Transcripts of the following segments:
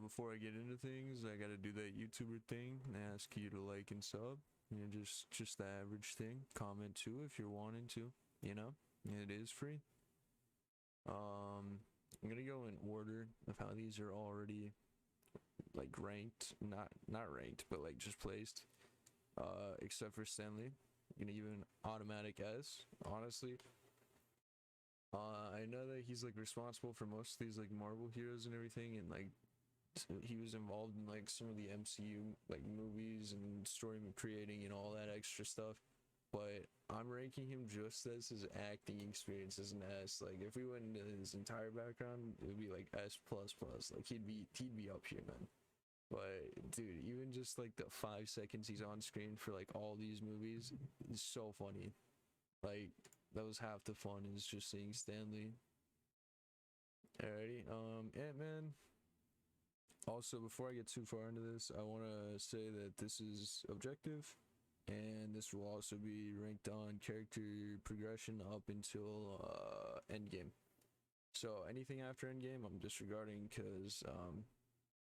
before I get into things, I gotta do that YouTuber thing and ask you to like and sub. You know, just the average thing. Comment too if you're wanting to. You know, it is free. I'm gonna go in order of how these are already like ranked, not ranked, but like just placed. Except for Stanley, I'm gonna give him an automatic S. Honestly, I know that he's like responsible for most of these like Marvel heroes and everything, and like he was involved in like some of the MCU like movies and story creating and all that extra stuff. But I'm ranking him just as his acting experience as an S. Like if we went into his entire background, it would be like S plus plus. Like he'd be up here, man. But dude, even just like the 5 seconds he's on screen for like all these movies is so funny. Like that was half the fun, is just seeing Stanley. Alrighty, Ant-Man. Also, before I get too far into this, I want to say that this is objective, and this will also be ranked on character progression up until Endgame. So anything after Endgame, I'm disregarding, because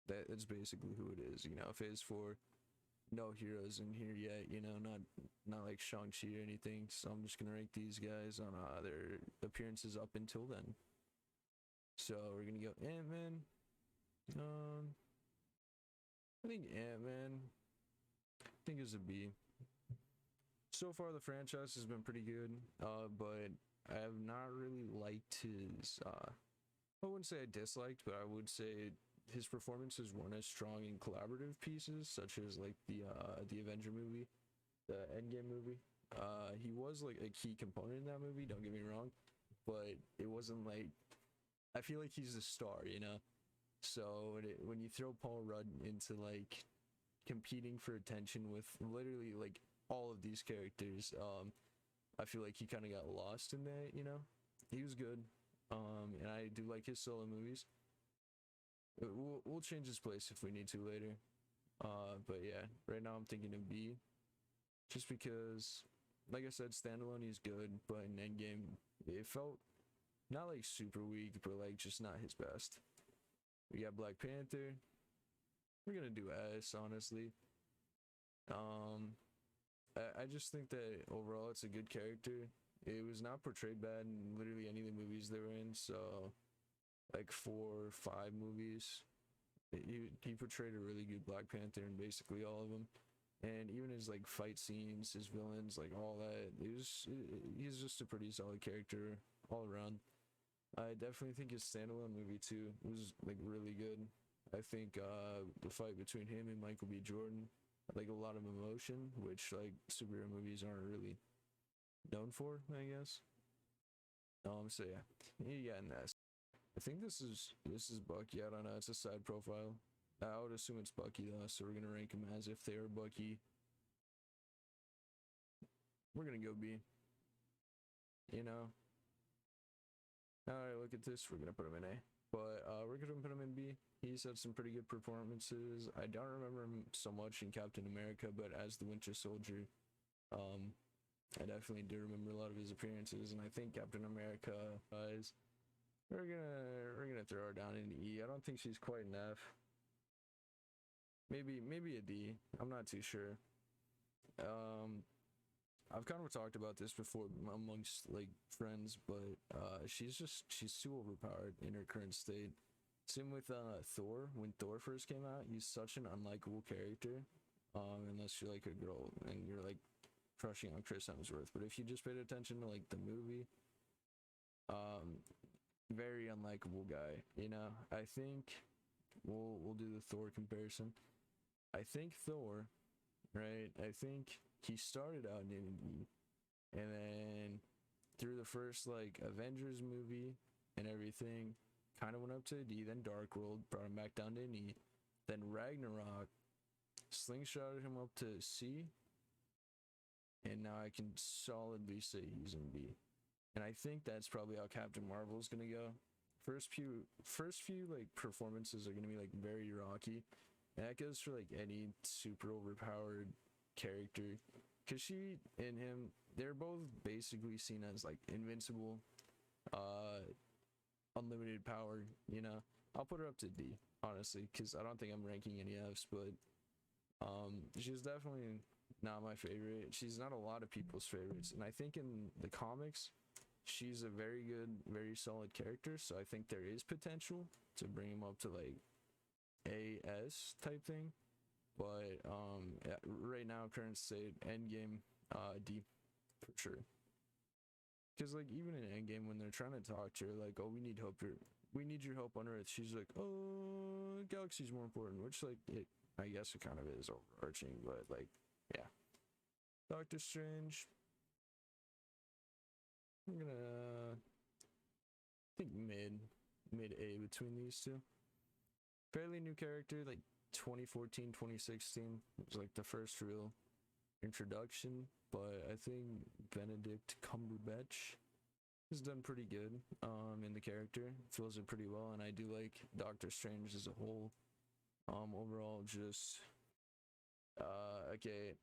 that's basically who it is. You know, if it's for no heroes in here yet, you know, not like Shang-Chi or anything. So I'm just gonna rank these guys on their appearances up until then. So we're gonna go Ant-Man. I think Ant-Man, I think is a B. So far the franchise has been pretty good, but I have not really liked his I wouldn't say I disliked, but I would say his performances weren't as strong in collaborative pieces, such as like the Avenger movie, the Endgame movie. He was like a key component in that movie, don't get me wrong, but it wasn't like, I feel like he's the star, you know. So when you throw Paul Rudd into like competing for attention with literally like all of these characters, I feel like he kind of got lost in that, you know. He was good, and I do like his solo movies. We'll change his place if we need to later. But yeah, right now I'm thinking of B, just because, like I said, standalone he's good, but in Endgame it felt not like super weak, but like just not his best. We got Black Panther. We're gonna do S, honestly. I just think that overall it's a good character. It was not portrayed bad in literally any of the movies they were in. So, like 4 or 5 movies, he portrayed a really good Black Panther in basically all of them. And even his like fight scenes, his villains, like all that, he's just a pretty solid character all around. I definitely think his standalone movie too was like really good. I think the fight between him and Michael B. Jordan, like a lot of emotion, which like superhero movies aren't really known for, I guess. So yeah, he got an S. I think this is Bucky. I don't know. It's a side profile. I would assume it's Bucky though, so we're gonna rank him as if they are Bucky. We're gonna go B. You know. Alright, look at this. We're gonna put him in A. But we're gonna put him in B. He's had some pretty good performances. I don't remember him so much in Captain America, but as the Winter Soldier, I definitely do remember a lot of his appearances, and I think Captain America is. We're gonna throw her down in E. I don't think she's quite an F. Maybe a D. I'm not too sure. I've kind of talked about this before amongst like friends, but she's too overpowered in her current state. Same with Thor. When Thor first came out, he's such an unlikable character, unless you're like a girl and you're like crushing on Chris Hemsworth. But if you just paid attention to like the movie, very unlikable guy. You know, I think we'll do the Thor comparison. I think Thor, right? I think he started out in E, and then through the first like Avengers movie and everything, kind of went up to a D. Then Dark World brought him back down to an E. Then Ragnarok slingshotted him up to C, and now I can solidly say he's in B. And I think that's probably how Captain Marvel is gonna go. First few like performances are gonna be like very rocky, and that goes for like any super overpowered character, because she and him, they're both basically seen as like invincible, unlimited power. You know, I'll put her up to D. honestly, because I don't think I'm ranking any Fs, but she's definitely not my favorite. She's not a lot of people's favorites, and I think in the comics, she's a very good, very solid character. So I think there is potential to bring him up to like AS type thing. But yeah, right now, current state, Endgame, D for sure. Because like even in Endgame, when they're trying to talk to her, like, oh, we need your help on Earth. She's like, oh, galaxy's more important, which like I guess it kind of is overarching, but like, yeah. Doctor Strange. I'm gonna think mid A between these two. Fairly new character, like 2014, 2016 was like the first real introduction, but I think Benedict Cumberbatch has done pretty good in the character. Fills it pretty well, and I do like Doctor Strange as a whole. Overall, just okay.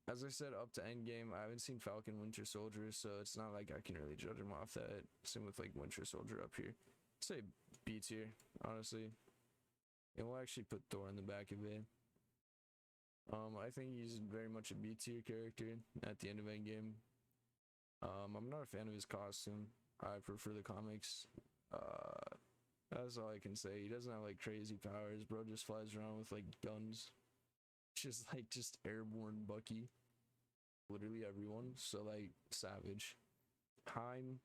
As I said, up to Endgame, I haven't seen Falcon Winter Soldier, so it's not like I can really judge him off that. Same with like Winter Soldier up here. I'd say B tier, honestly. And we'll actually put Thor in the back of it. I think he's very much a B tier character at the end of Endgame. I'm not a fan of his costume. I prefer the comics. That's all I can say. He doesn't have like crazy powers. Bro just flies around with like guns. Just airborne Bucky. Literally everyone. So like savage. Heim.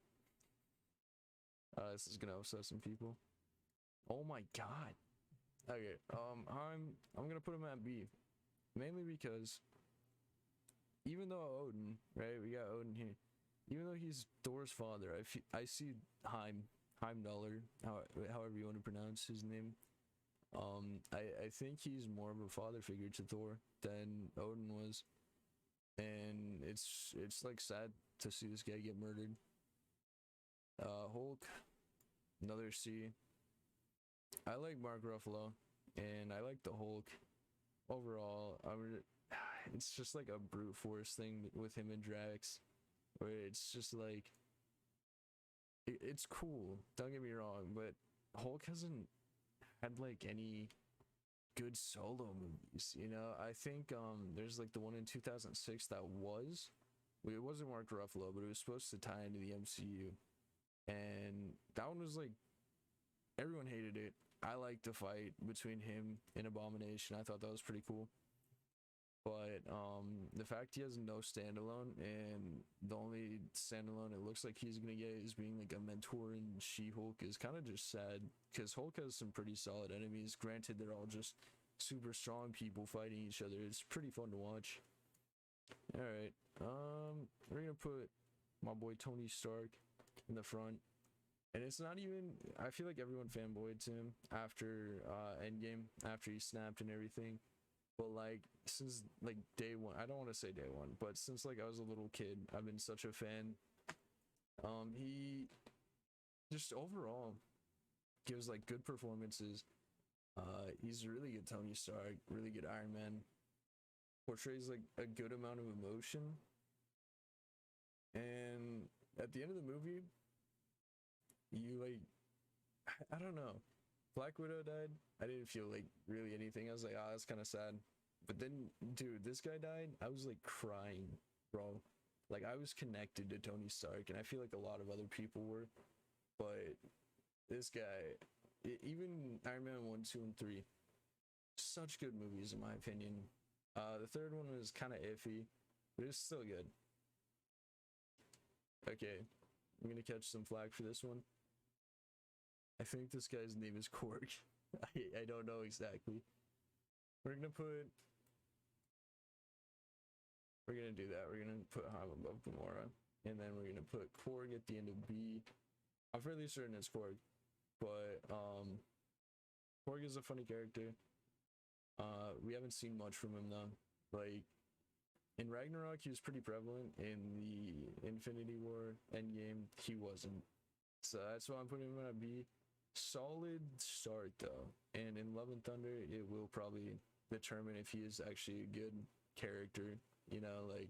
This is gonna upset some people. Oh my god. Okay. I'm gonna put him at B. Mainly because even though Odin, right? We got Odin here. Even though he's Thor's father, I see Heimdallr, however you want to pronounce his name. I think he's more of a father figure to Thor than Odin was, and it's like sad to see this guy get murdered. Hulk, another C. I like Mark Ruffalo, and I like the Hulk. Overall, it's just like a brute force thing with him and Drax, where it's just like it's cool. Don't get me wrong, but Hulk hasn't had like any good solo movies. You know, I think there's like the one in 2006 that was. It wasn't Mark Ruffalo, but it was supposed to tie into the MCU, and that one was like everyone hated it. I liked the fight between him and Abomination. I thought that was pretty cool. But the fact he has no standalone, and the only standalone it looks like he's gonna get is being like a mentor in She-Hulk is kind of just sad, because Hulk has some pretty solid enemies. Granted, they're all just super strong people fighting each other. It's pretty fun to watch. All right, we're gonna put my boy Tony Stark in the front. And it's not even, I feel like everyone fanboyed to him after Endgame, after he snapped and everything. But like since like day one, I don't want to say day one, but since like I was a little kid, I've been such a fan. He just overall gives like good performances. He's a really good Tony Stark, really good Iron Man. Portrays like a good amount of emotion. And at the end of the movie, you like, I don't know. Black Widow died. I didn't feel like really anything. I was like, oh, that's kind of sad. But then, dude, this guy died. I was like crying, bro. Like I was connected to Tony Stark, and I feel like a lot of other people were. But this guy, even Iron Man 1, 2, and 3, such good movies in my opinion. The third one was kind of iffy, but it's still good. Okay, I'm gonna catch some flack for this one. I think this guy's name is Korg. I don't know exactly. We're gonna do that. We're gonna put Heim above Gamora, and then we're gonna put Korg at the end of B. I'm fairly certain it's Korg, but Korg is a funny character. We haven't seen much from him though. Like in Ragnarok, he was pretty prevalent. In the Infinity War Endgame, he wasn't. So that's why I'm putting him at B. Solid start though, and in Love and Thunder, it will probably determine if he is actually a good character. You know, like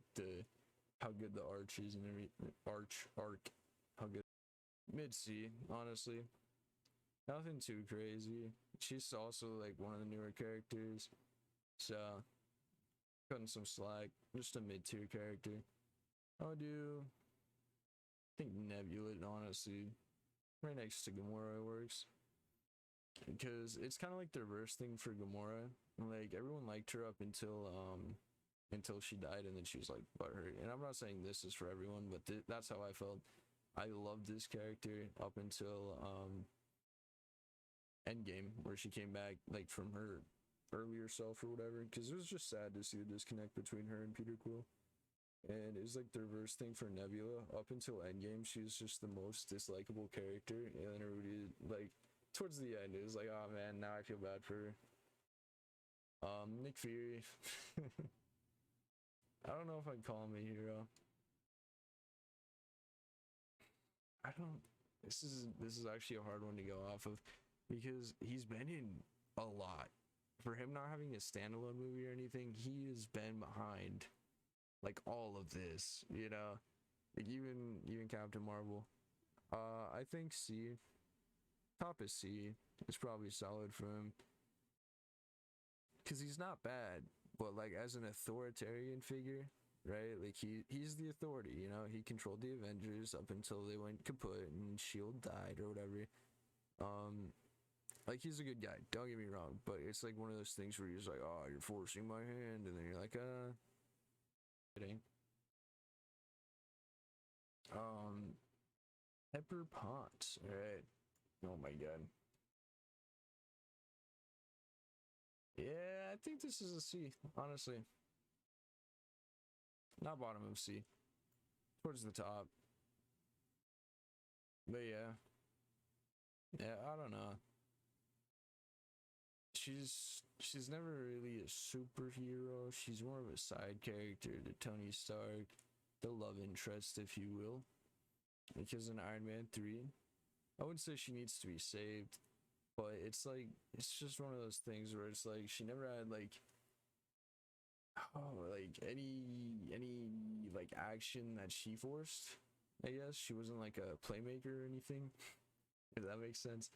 how good the arch is and every arc, how good. Mid C, honestly. Nothing too crazy. She's also like one of the newer characters, so cutting some slack. Just a mid-tier character. I'll do. I think Nebula, honestly, right next to Gamora works, because it's kind of like the reverse thing for Gamora. Like everyone liked her up until she died, and then she was like butthurt. And I'm not saying this is for everyone, but that's how I felt. I loved this character up until Endgame, where she came back like from her earlier self or whatever, because it was just sad to see the disconnect between her and Peter Quill. And it was like the reverse thing for Nebula. Up until Endgame, she was just the most dislikable character, and then everybody, like, towards the end, it was like, oh man, now I feel bad for her. Nick Fury. I don't know if I'd call him a hero. I don't. This is actually a hard one to go off of, because he's been in a lot. For him not having a standalone movie or anything, he has been behind like all of this, you know, like even Captain Marvel. I think C, top is C, is probably solid for him, because he's not bad, but like as an authoritarian figure, right? Like he's the authority, you know. He controlled the Avengers up until they went kaput and Shield died or whatever. Like he's a good guy, don't get me wrong, but it's like one of those things where you're just like, oh, you're forcing my hand, and then you're like, kidding. Pepper Potts, all right. Oh my god. Yeah, I think this is a C, honestly. Not bottom of C, towards the top. But yeah, I don't know. She's never really a superhero. She's more of a side character to Tony Stark, the love interest, if you will. Because in Iron Man 3, I wouldn't say she needs to be saved, but it's like, it's just one of those things where it's like she never had like, oh, like any like action that she forced. I guess she wasn't like a playmaker or anything, if that makes sense.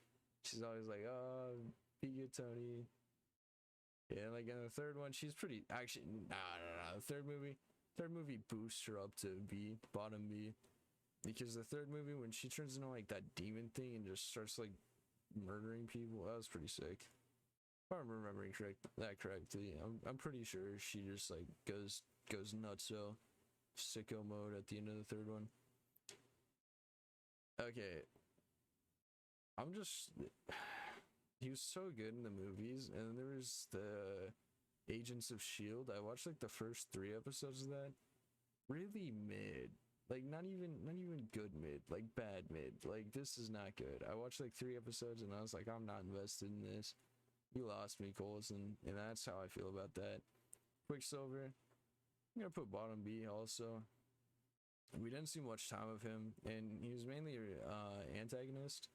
She's always like, oh, be good, Tony. Yeah, like in the third one, she's pretty, actually, nah. The third movie boosts her up to B, bottom B. Because the third movie, when she turns into like that demon thing and just starts like murdering people, that was pretty sick. If I'm remembering correctly, I'm pretty sure she just like goes nuts, so sicko mode at the end of the third one. Okay, I'm just, he was so good in the movies, and there was the Agents of Shield. I watched like the first 3 episodes of that. Really mid, like not even good mid, like bad mid. Like this is not good. I watched like 3 episodes and I was like, I'm not invested in this. You lost me, Colson, and that's how I feel about that. Quicksilver, I'm gonna put bottom B also. We didn't see much time of him, and he was mainly antagonist.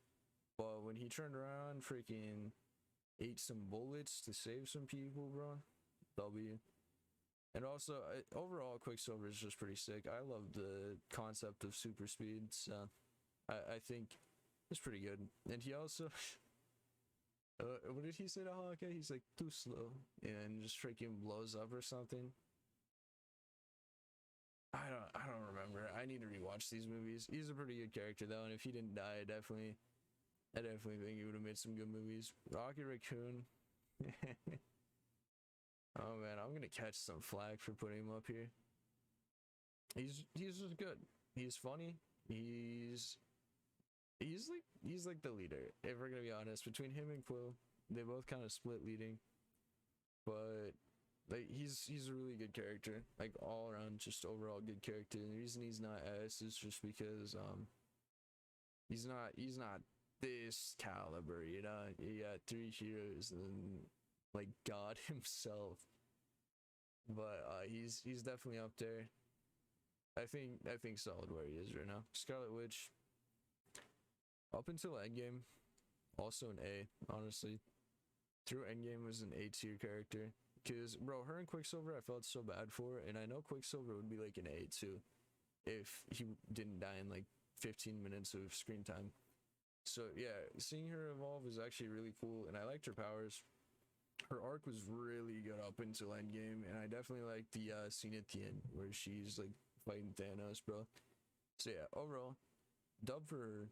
But when he turned around, freaking ate some bullets to save some people, bro. W. And also, overall, Quicksilver is just pretty sick. I love the concept of super speed, so I think it's pretty good. And he also, what did he say to Hawkeye? He's like, too slow, and just freaking blows up or something. I don't remember. I need to rewatch these movies. He's a pretty good character though, and if he didn't die, I definitely think he would have made some good movies. Rocket Raccoon. Oh man, I'm gonna catch some flack for putting him up here. He's just good. He's funny. He's like the leader. If we're gonna be honest, between him and Quill, they both kind of split leading. But like he's a really good character. Like all around, just overall good character. And the reason he's not S is just because he's not this caliber, you know. You got 3 heroes and like God himself. But he's definitely up there. I think solid where he is right now. Scarlet Witch, up until Endgame, also an A, honestly. Through Endgame was an A tier character. Cause bro, her and Quicksilver I felt so bad for, and I know Quicksilver would be like an A too if he didn't die in like 15 minutes of screen time. So yeah, seeing her evolve is actually really cool, and I liked her powers. Her arc was really good up until Endgame, and I definitely like the scene at the end where she's like fighting Thanos, bro. So yeah, overall, dub for her,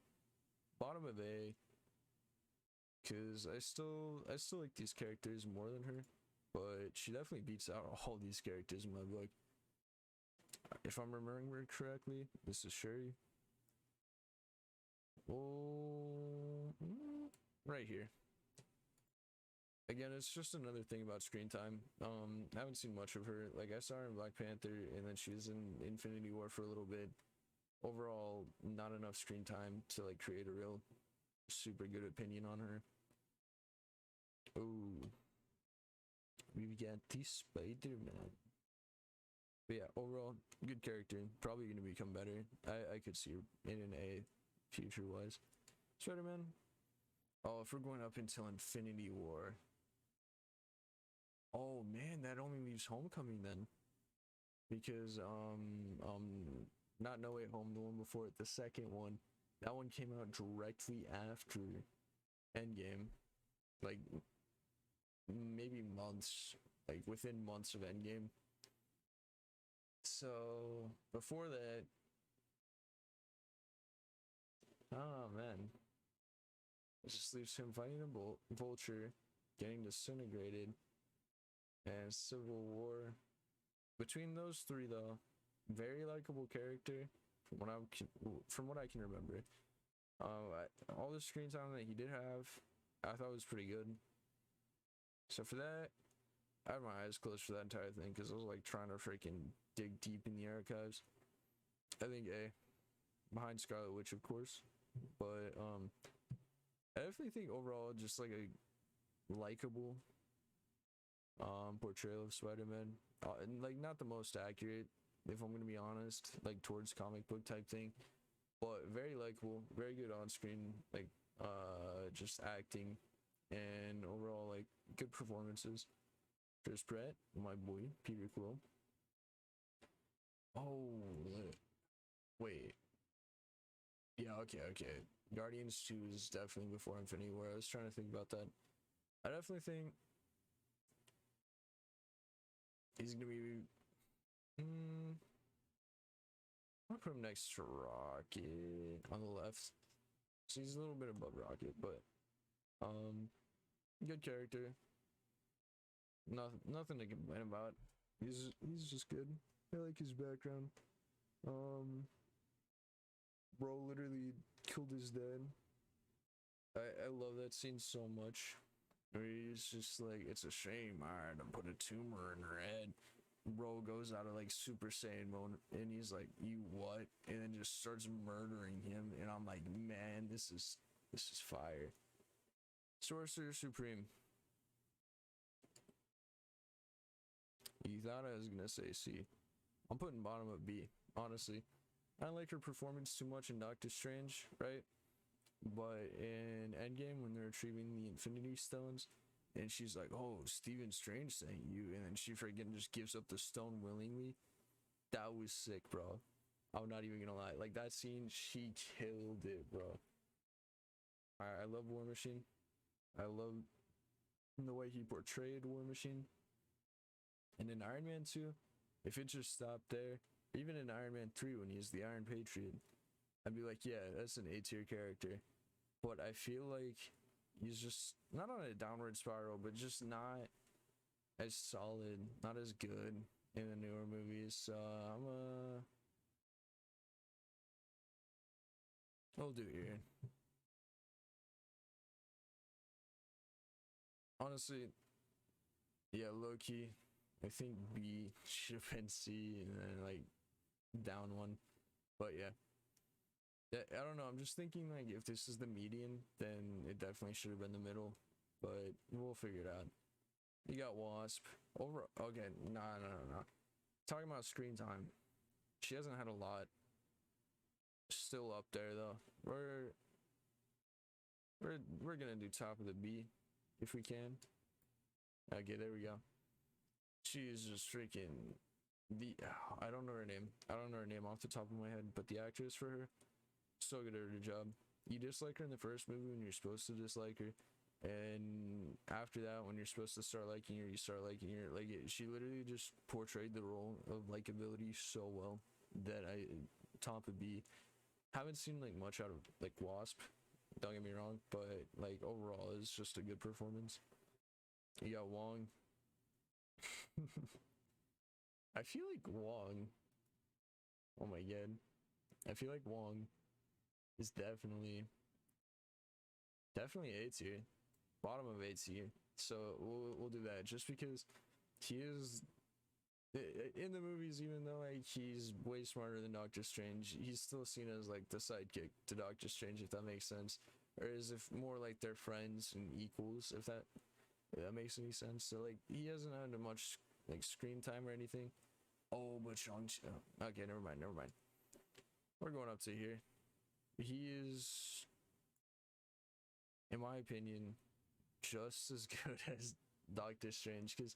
bottom of A, cause I still like these characters more than her, but she definitely beats out all these characters in my book. If I'm remembering correctly, this is Shuri. Oh, right here. Again, it's just another thing about screen time. I haven't seen much of her. Like I saw her in Black Panther, and then she was in Infinity War for a little bit. Overall, not enough screen time to like create a real super good opinion on her. Oh, we've got the Spider-Man. But yeah, overall, good character. Probably gonna become better. I could see her in an A, future wise. Spider-Man. Oh, if we're going up until Infinity War. Oh man, that only leaves Homecoming then. Because not No Way Home, the one before it, the second one, that one came out directly after Endgame. Like maybe months, like within months of Endgame. So before that, oh man, it just leaves him fighting a vulture, getting disintegrated, and Civil War. Between those three, though, very likable character from what I can remember. All the screen time that he did have, I thought was pretty good. So for that, I had my eyes closed for that entire thing because I was like trying to freaking dig deep in the archives. I think A, behind Scarlet Witch, of course, but I definitely think overall just like a likable portrayal of Spider-Man, and like not the most accurate, if I'm gonna be honest, like towards comic book type thing, but very likable, very good on screen, like just acting, and overall like good performances. Chris Pratt, my boy, Peter Quill. Oh, wait. Yeah, okay. Guardians 2 is definitely before Infinity War. I was trying to think about that. I definitely think he's gonna be. I'll put him next to Rocket on the left. So he's a little bit above Rocket, but good character. Nothing to complain about. He's just good. I like his background. Bro literally killed his dad. I love that scene so much. Where he's just like, it's a shame I had to put a tumor in her head. Bro goes out of like Super Saiyan mode and he's like, you what? And then just starts murdering him. And I'm like, man, this is fire. Sorcerer Supreme. You thought I was gonna say C. I'm putting bottom of B, honestly. I don't like her performance too much in Doctor Strange, right? But in Endgame, when they're retrieving the Infinity Stones, and she's like, "Oh, Stephen Strange sent you," and then she freaking just gives up the stone willingly. That was sick, bro. I'm not even gonna lie. Like that scene, she killed it, bro. I love War Machine. I love the way he portrayed War Machine. And in Iron Man 2, if it just stopped there, even in Iron Man 3 when he's the Iron Patriot, I'd be like, yeah, that's an A tier character. But I feel like he's just not on a downward spiral, but just not as solid, not as good in the newer movies. So I'll do it here. Honestly, yeah, low key, I think B should have been C and then like down one. But yeah. I don't know. I'm just thinking like if this is the median, then it definitely should have been the middle. But we'll figure it out. You got Wasp. Okay, no. Talking about screen time. She hasn't had a lot. Still up there though. We're gonna do top of the B if we can. Okay, there we go. She is just freaking I don't know her name. I don't know her name off the top of my head, but the actress for her, so good at her job. You dislike her in the first movie when you're supposed to dislike her, and after that, when you're supposed to start liking her, you start liking her. Like she literally just portrayed the role of likability so well that I top of B. Haven't seen like much out of like Wasp. Don't get me wrong, but like overall, it's just a good performance. You got Wong. I feel like Wong. Oh my god, I feel like Wong is definitely A tier, bottom of A tier. So we'll do that just because he is in the movies. Even though like he's way smarter than Doctor Strange, he's still seen as like the sidekick to Doctor Strange, if that makes sense, or is if more like they're friends and equals, if that makes any sense. So like he hasn't had much like screen time or anything. Oh, but Shang-Chi. Okay, never mind. We're going up to here. He is, in my opinion, just as good as Doctor Strange, because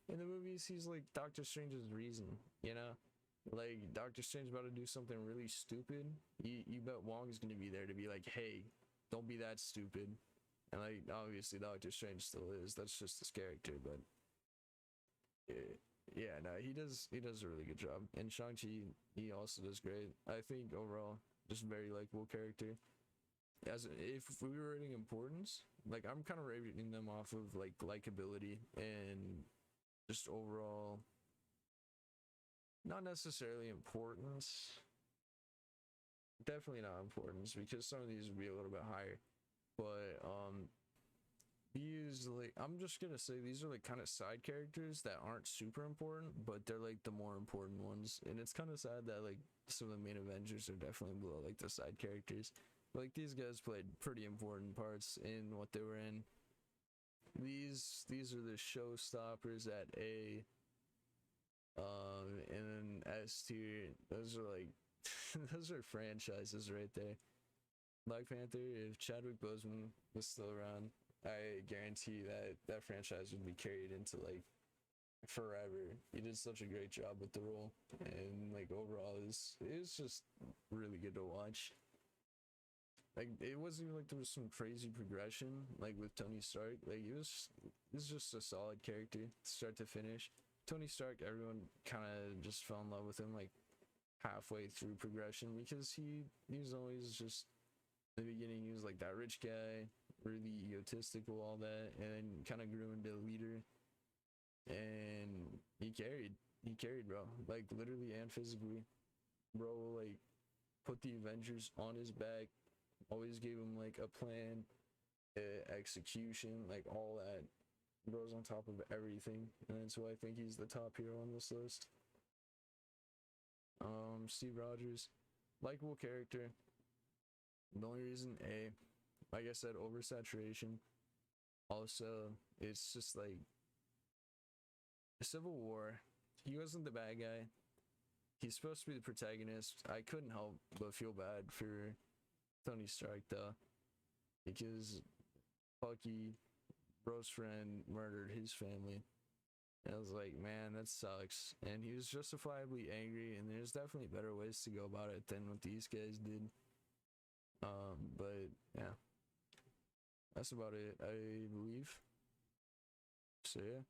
in the movies he's like Doctor Strange's reason, you know? Like Doctor Strange about to do something really stupid. You bet Wong's gonna be there to be like, hey, don't be that stupid. And like obviously Doctor Strange still is. That's just his character, but yeah, no, he does a really good job. And Shang-Chi, he also does great. I think overall, just very likable character. As if we were rating importance, like I'm kind of rating them off of like likability and just overall, not necessarily importance. Definitely not importance, because some of these would be a little bit higher. But these, like, I'm just gonna say these are like kind of side characters that aren't super important, but they're like the more important ones. And it's kind of sad that like some of the main Avengers are definitely below like the side characters. Like these guys played pretty important parts in what they were in. These are the showstoppers at A. And then S tier, those are like those are franchises right there. Black Panther, if Chadwick Boseman was still around, I guarantee that that franchise would be carried into like forever. He did such a great job with the role, and like overall, it was just really good to watch. Like it wasn't even like there was some crazy progression like with Tony Stark. Like it was just a solid character start to finish. Tony Stark, everyone kind of just fell in love with him like halfway through progression, because he was always just, in the beginning he was like that rich guy, really egotistical, all that, and then kind of grew into a leader, and he carried, bro, like literally and physically, bro. Like put the Avengers on his back, always gave him like a plan, execution, like all that. Bro's on top of everything, and that's why I think he's the top hero on this list. Steve Rogers, likable character. The only reason A, like I said, oversaturation. Also, it's just like Civil War. He wasn't the bad guy. He's supposed to be the protagonist. I couldn't help but feel bad for Tony Stark though, because Bucky, bro's friend, murdered his family. And I was like, man, that sucks. And he was justifiably angry, and there's definitely better ways to go about it than what these guys did. But yeah, that's about it, I believe. So yeah.